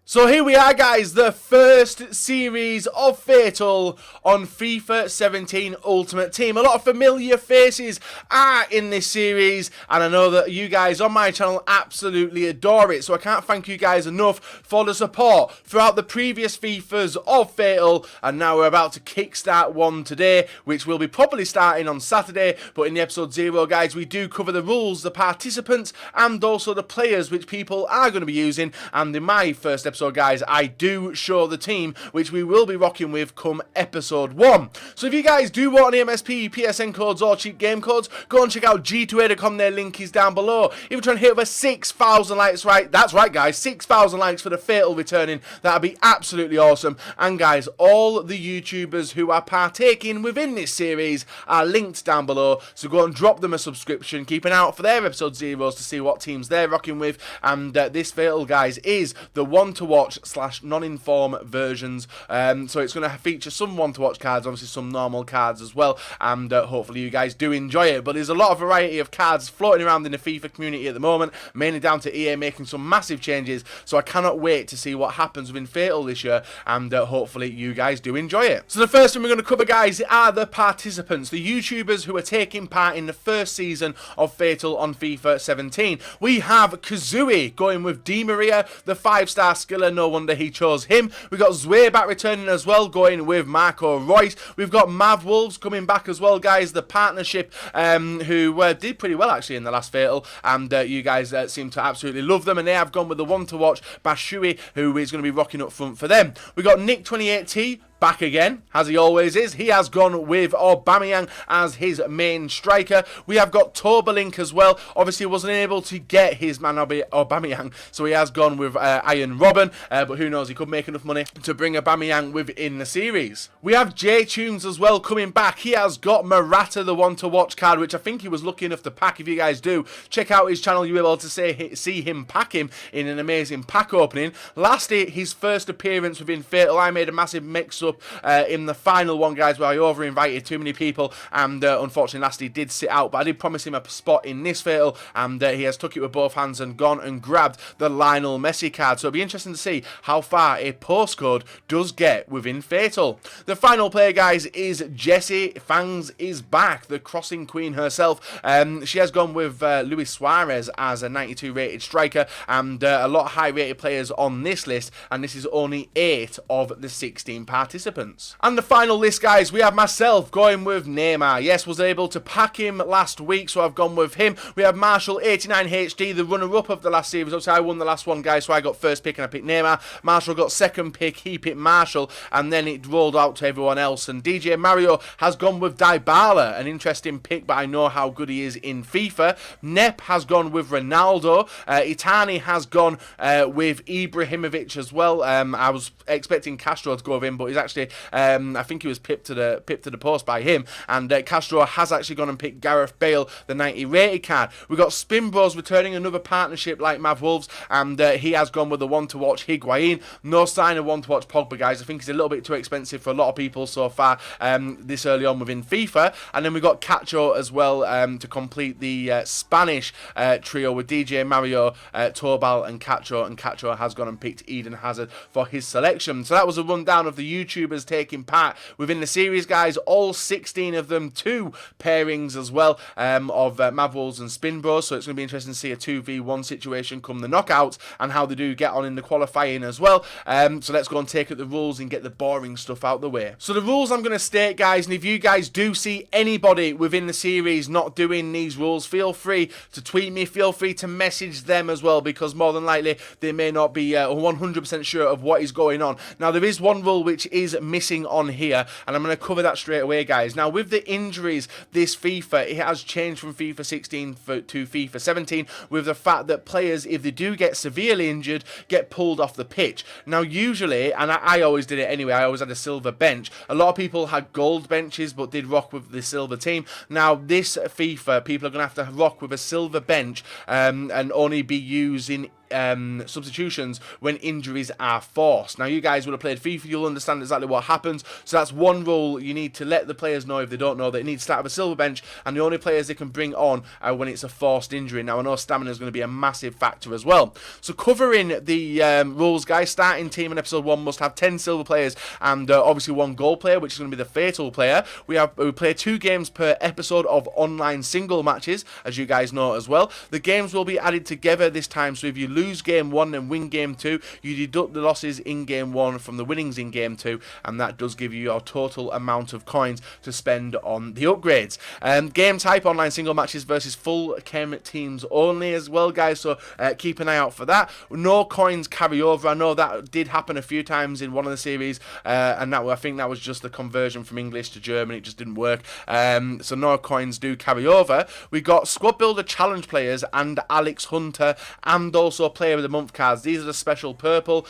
So here we are, guys, the first series of Fatal on FIFA 17 Ultimate Team. A lot of familiar faces are in this series, and I know that you guys on my channel absolutely adore it. So I can't thank you guys enough for the support throughout the previous FIFAs of Fatal, and now we're about to kickstart one today, which will be probably starting on Saturday. But in the episode 0, guys, we do cover the rules, the participants, and also the players which people are going to be using. And in my first episode, guys, I do show the team which we will be rocking with come episode 1. So if you guys do want any MSP, PSN codes or cheap game codes, go and check out g2a.com. Their link is down below. If you're trying to hit over 6,000 likes, right, that's right, guys, 6,000 likes for the Fatal returning. That'd be absolutely awesome. And guys, all the YouTubers who are partaking within this series are linked down below, so go and drop them a subscription. Keep an eye out for their episode 0s to see what teams they're rocking with. And this Fatal, guys, is the one to watch / non-inform versions, so it's going to feature some one to watch cards, obviously some normal cards as well, and hopefully you guys do enjoy it. But there's a lot of variety of cards floating around in the FIFA community at the moment, mainly down to EA making some massive changes, so I cannot wait to see what happens within Fatal this year, and hopefully you guys do enjoy it. So the first thing we're going to cover, guys, are the participants, the YouTubers who are taking part in the first season of Fatal on FIFA 17. We have Kazooie going with Di Maria, the 5-star skiller. No wonder he chose him. We've got Zweback returning as well, going with Marco Reus. We've got Mav Wolves coming back as well, guys, the partnership who did pretty well actually in the last Fatal, and you guys seem to absolutely love them, and they have gone with the one to watch Bashui, who is going to be rocking up front for them. We got Nick 28T back again, as he always is. He has gone with Aubameyang as his main striker. We have got Torbalink as well. Obviously wasn't able to get his man Aubameyang, so he has gone with Iron Robin, but who knows, he could make enough money to bring Aubameyang within the series. We have J-Tunes as well coming back. He has got Morata, the one to watch card, which I think he was lucky enough to pack. If you guys do check out his channel, you'll be able to see him pack him in an amazing pack opening. Lastly, his first appearance within Fatal. I made a massive mix up in the final one, guys, where I over-invited too many people, and unfortunately lastly did sit out, but I did promise him a spot in this Fatal, and he has took it with both hands and gone and grabbed the Lionel Messi card. So it'll be interesting to see how far a postcode does get within Fatal. The final player, guys, is Jessie. Fangs is back, the crossing queen herself. She has gone with Luis Suarez as a 92 rated striker, and a lot of high rated players on this list, and this is only 8 of the 16 participants. And the final list, guys, we have myself going with Neymar. Yes, was able to pack him last week, so I've gone with him. We have Marshall 89HD, the runner-up of the last series. Obviously, I won the last one, guys, so I got first pick and I picked Neymar. Marshall got second pick, he picked Marshall, and then it rolled out to everyone else. And DJ Mario has gone with DYBALA, an interesting pick, but I know how good he is in FIFA. Nep has gone with Ronaldo. Itani has gone with Ibrahimovic as well. I was expecting Castro to go with him, but he's actually, I think he was pipped to the post by him, and Castro has actually gone and picked Gareth Bale, the 90 rated card. We've got Spin Bros returning another partnership like Mav Wolves, and he has gone with the one to watch Higuain. No sign of one to watch Pogba, guys. I think he's a little bit too expensive for a lot of people so far this early on within FIFA. And then we've got Cacho as well to complete the Spanish trio with DJ Mario, Tobal and Cacho has gone and picked Eden Hazard for his selection. So that was a rundown of the YouTubers taking part within the series, guys. All 16 of them, 2 pairings as well of Mav Wolves and Spin Bros. So it's going to be interesting to see a 2v1 situation come the knockouts and how they do get on in the qualifying as well. So let's go and take up the rules and get the boring stuff out the way. So the rules I'm going to state, guys, and if you guys do see anybody within the series not doing these rules, feel free to tweet me, feel free to message them as well, because more than likely they may not be 100% sure of what is going on. Now, there is one rule which is missing on here, and I'm going to cover that straight away, guys. Now, with the injuries this FIFA, it has changed from FIFA 16 to FIFA 17 with the fact that players, if they do get severely injured, get pulled off the pitch. Now, usually, and I always did it anyway, I always had a silver bench. A lot of people had gold benches but did rock with the silver team. Now, this FIFA, people are going to have to rock with a silver bench and only be using substitutions when injuries are forced. Now, you guys would have played FIFA, you'll understand exactly what happens. So that's one rule. You need to let the players know, if they don't know, that they need to start with a silver bench, and the only players they can bring on are when it's a forced injury. Now, I know stamina is going to be a massive factor as well. So covering the rules, guys, starting team in episode 1 must have 10 silver players and obviously 1 gold player, which is going to be the Fatal player. We play 2 games per episode of online single matches, as you guys know as well. The games will be added together this time, so if you lose game 1 and win game 2, you deduct the losses in game 1 from the winnings in game 2, and that does give you your total amount of coins to spend on the upgrades. Game type, online single matches versus full chem teams only as well, guys, so keep an eye out for that. No coins carry over. I know that did happen a few times in one of the series, and I think that was just the conversion from English to German. It just didn't work, so no coins do carry over. We got squad builder challenge players and Alex Hunter, and also player of the month cards. These are the special purple,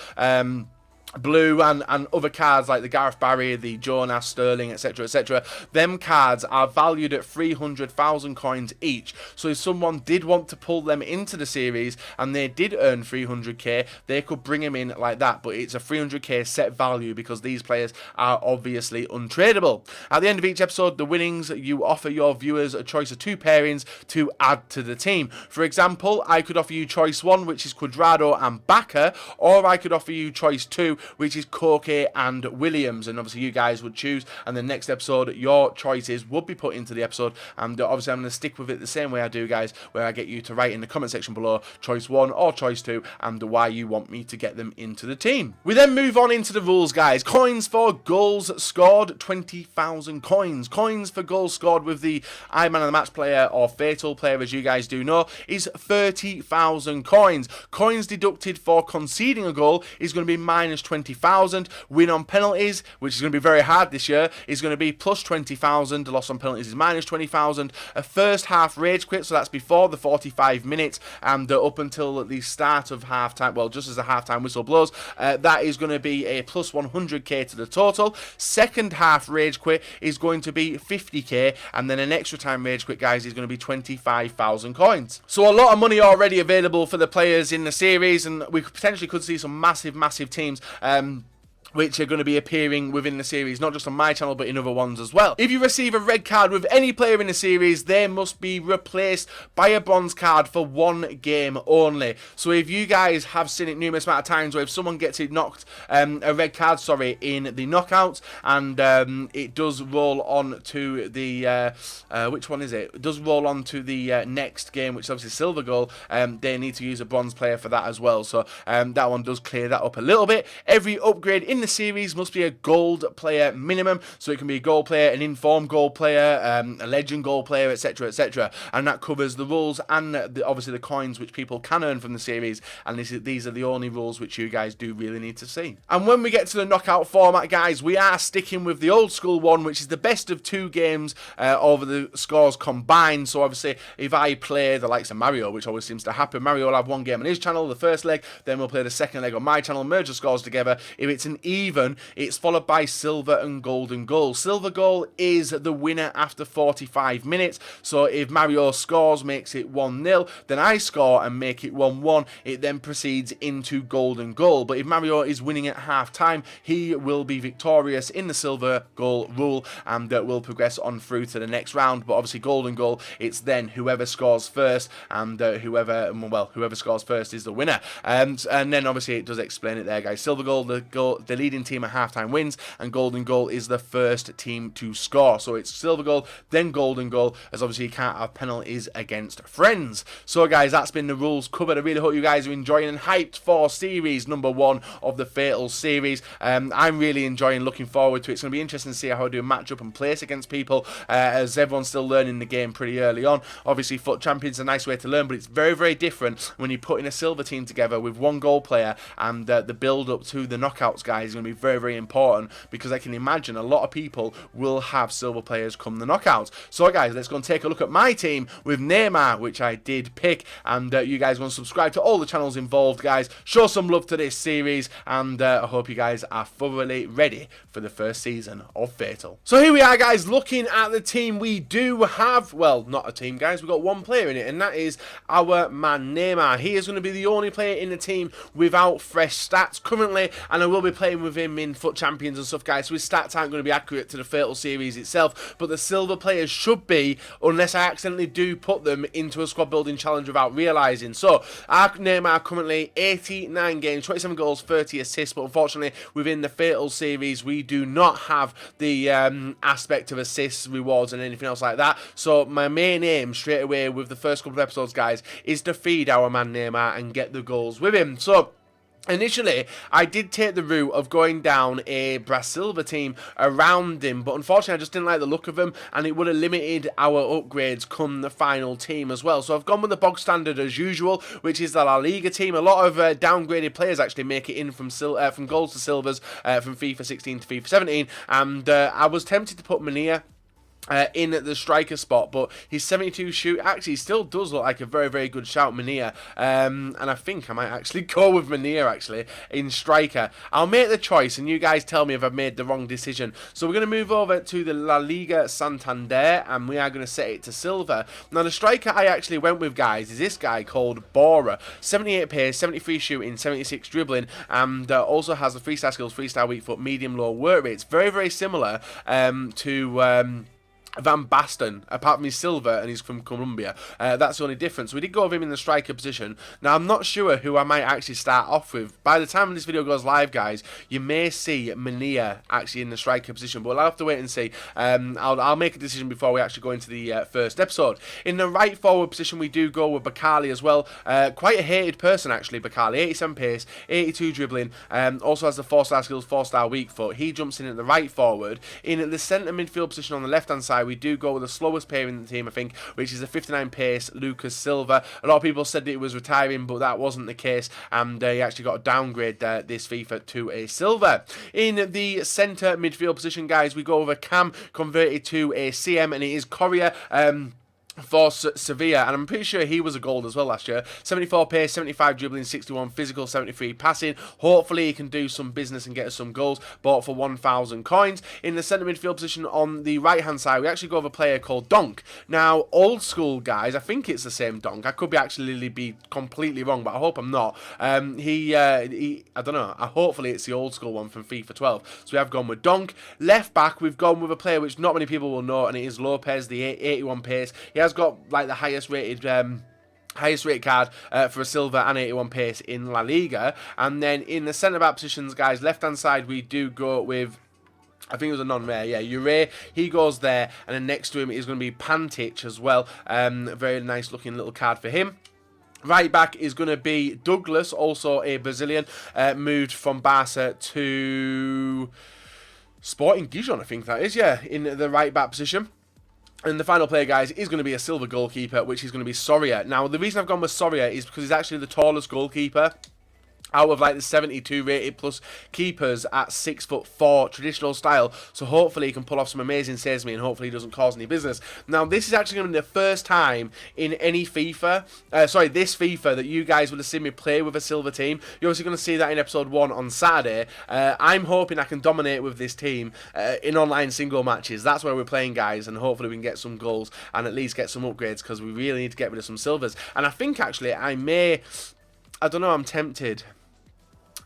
blue and other cards like the Gareth Barry, the Jonas, Sterling, etc, etc. Them cards are valued at 300,000 coins each, so if someone did want to pull them into the series and they did earn 300k, they could bring them in like that, but it's a 300k set value because these players are obviously untradeable. At the end of each episode, the winnings, you offer your viewers a choice of 2 pairings to add to the team. For example, I could offer you choice 1, which is Cuadrado and Baka, or I could offer you choice 2, which is Koke and Williams, and obviously you guys would choose, and the next episode your choices would be put into the episode, and obviously I'm going to stick with it the same way I do, guys, where I get you to write in the comment section below choice 1 or choice 2 and why you want me to get them into the team. We then move on into the rules, guys. Coins for goals scored, 20,000 coins. Coins for goals scored with the I Man of the Match player or Fatal player, as you guys do know, is 30,000 coins. Coins deducted for conceding a goal is going to be minus 20,000. Win on penalties, which is going to be very hard this year, is going to be plus 20,000. Loss on penalties is minus 20,000. A first half rage quit, so that's before the 45 minutes and up until the start of half time, well, just as the half time whistle blows, that is going to be a plus 100k to the total. Second half rage quit is going to be 50k, and then an extra time rage quit, guys, is going to be 25,000 coins. So a lot of money already available for the players in the series, and we potentially could see some massive teams which are going to be appearing within the series, not just on my channel, but in other ones as well. If you receive a red card with any player in the series, they must be replaced by a bronze card for 1 game only. So if you guys have seen it numerous amount of times where if someone gets it knocked, a red card, sorry, in the knockouts, and it does roll on to the, which one is it? It does roll on to the next game, which is obviously silver goal, they need to use a bronze player for that as well. So that one does clear that up a little bit. Every upgrade in the series must be a gold player minimum, so it can be a gold player, an informed gold player, a legend gold player, etc, etc, and that covers the rules and obviously the coins which people can earn from the series, and these are the only rules which you guys do really need to see. And when we get to the knockout format, guys, we are sticking with the old school one, which is the best of 2 games over the scores combined. So obviously if I play the likes of Mario, which always seems to happen, Mario will have 1 game on his channel, the first leg, then we'll play the second leg on my channel, merge the scores together. If it's an even, it's followed by silver and golden goal. Silver goal is the winner after 45 minutes, so if Mario scores, makes it 1-0, then I score and make it 1-1, it then proceeds into golden goal. But if Mario is winning at half time, he will be victorious in the silver goal rule and will progress on through to the next round. But obviously golden goal, it's then whoever scores first, and whoever scores first is the winner. And then obviously it does explain it there, guys. Silver goal, the leading team at halftime wins, and golden goal is the first team to score. So it's silver goal, then golden goal, as obviously you can't have penalties against friends. So guys, that's been the rules covered. I really hope you guys are enjoying and hyped for series number 1 of the Fatal series. I'm really enjoying, looking forward to it. It's going to be interesting to see how I do match up and place against people, as everyone's still learning the game pretty early on. Obviously FUT Champion's a nice way to learn, but it's very different when you put in a silver team together with 1 gold player, and the build up to the knockouts, guys, guys, is going to be very, very important, because I can imagine a lot of people will have silver players come the knockouts. So guys, let's go and take a look at my team with Neymar, which I did pick, and you guys want to subscribe to all the channels involved, guys. Show some love to this series, and I hope you guys are thoroughly ready for the first season of Fatal. So here we are, guys, looking at the team. We do have, well, not a team, guys, we've got one player in it, and that is our man Neymar. He is going to be the only player in the team without fresh stats currently, and I will be playing with him in FUT Champions and stuff, guys, so his stats aren't going to be accurate to the Fatal series itself, but the silver players should be, unless I accidentally do put them into a squad building challenge without realising. So our Neymar currently 89 games, 27 goals, 30 assists, but unfortunately within the Fatal series we do not have the aspect of assists, rewards and anything else like that. So my main aim straight away with the first couple of episodes, guys, is to feed our man Neymar and get the goals with him. So initially, I did take the route of going down a Brass Silver team around him, but unfortunately I just didn't like the look of him, and it would have limited our upgrades come the final team as well. So I've gone with the bog standard as usual, which is the La Liga team. A lot of downgraded players actually make it in from golds to silvers, from FIFA 16 to FIFA 17, and I was tempted to put Mania in the striker spot, but his 72 shoot actually still does look like a very, very good shout, Mania, and I think I might actually go with Mania actually in striker. I'll make the choice and you guys tell me if I've made the wrong decision. So we're going to move over to the La Liga Santander, and we are going to set it to silver. Now the striker I actually went with, guys, is this guy called Bora. 78 pace, 73 shooting, 76 dribbling, and also has the 3-star skills, 3-star weak foot, medium low work rates. Very, very similar to Van Basten, apart from he's silver and he's from Colombia. That's the only difference. We did go with him in the striker position. Now, I'm not sure who I might actually start off with. By the time this video goes live, guys, you may see Mania actually in the striker position, but I'll have to wait and see. I'll make a decision before we actually go into the first episode. In the right forward position, we do go with Bakali as well. Quite a hated person, actually, Bakali. 87 pace, 82 dribbling, also has the 4-star skills, 4-star weak foot. He jumps in at the right forward. In the centre midfield position on the left-hand side, we do go with the slowest player in the team, I think, which is a 59 pace Lucas Silva. A lot of people said that it was retiring, but that wasn't the case, and he actually got a downgrade this FIFA to a silver. In the centre midfield position, guys, we go with a Cam converted to a CM, and it is Correa for Sevilla, and I'm pretty sure he was a gold as well last year. 74 pace, 75 dribbling, 61 physical, 73 passing. Hopefully he can do some business and get us some goals. Bought for 1,000 coins. In the centre midfield position on the right hand side, we actually go with a player called Donk. Now, old school, guys, I think it's the same Donk. I could be completely wrong, but I hope I'm not. I don't know. Hopefully it's the old school one from FIFA 12. So we have gone with Donk. Left back, we've gone with a player which not many people will know, and it is Lopez, the 81 pace. He has got like the highest rated card for a silver and 81 pace in La Liga. And then in the centre back positions, guys, left hand side we do go with, I think it was a non-rare, yeah, Ure. He goes there, and then next to him is going to be Pantic as well. Very nice looking little card for him. Right back is going to be Douglas, also a Brazilian, moved from Barca to Sporting Gijon, I think that is, yeah, in the right back position. And the final player, guys, is going to be a silver goalkeeper, which is going to be Soria. Now, the reason I've gone with Soria is because he's actually the tallest goalkeeper out of like the 72 rated plus keepers at 6'4" traditional style. So hopefully he can pull off some amazing saves me, and hopefully he doesn't cause any business. Now this is actually going to be the first time in any FIFA, this FIFA, that you guys would have seen me play with a silver team. You're obviously going to see that in episode 1 on Saturday. I'm hoping I can dominate with this team in online single matches. That's where we're playing, guys, and hopefully we can get some goals and at least get some upgrades, because we really need to get rid of some silvers. And I think actually I don't know, I'm tempted.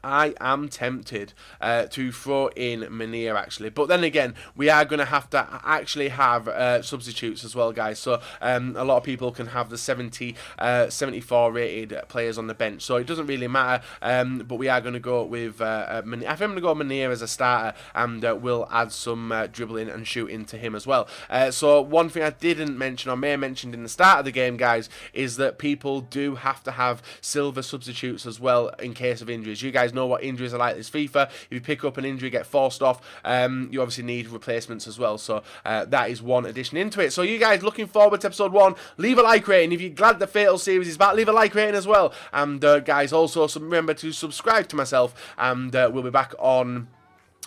I am tempted to throw in Mania, actually. But then again, we are going to have to actually have substitutes as well, guys. So a lot of people can have the 74 rated players on the bench. So it doesn't really matter. But we are going to go with Mania. I think I'm going to go Mania as a starter, and we'll add some dribbling and shooting to him as well. So one thing I didn't mention, or may have mentioned in the start of the game, guys, is that people do have to have silver substitutes as well in case of injuries. You guys guys know what injuries are like this FIFA. If you pick up an injury, get forced off, you obviously need replacements as well. So that is one addition into it. So you guys looking forward to episode 1, leave a like rating. If you're glad the Fatal series is back, leave a like rating as well. And guys, also remember to subscribe to myself, and we'll be back on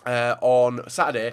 Saturday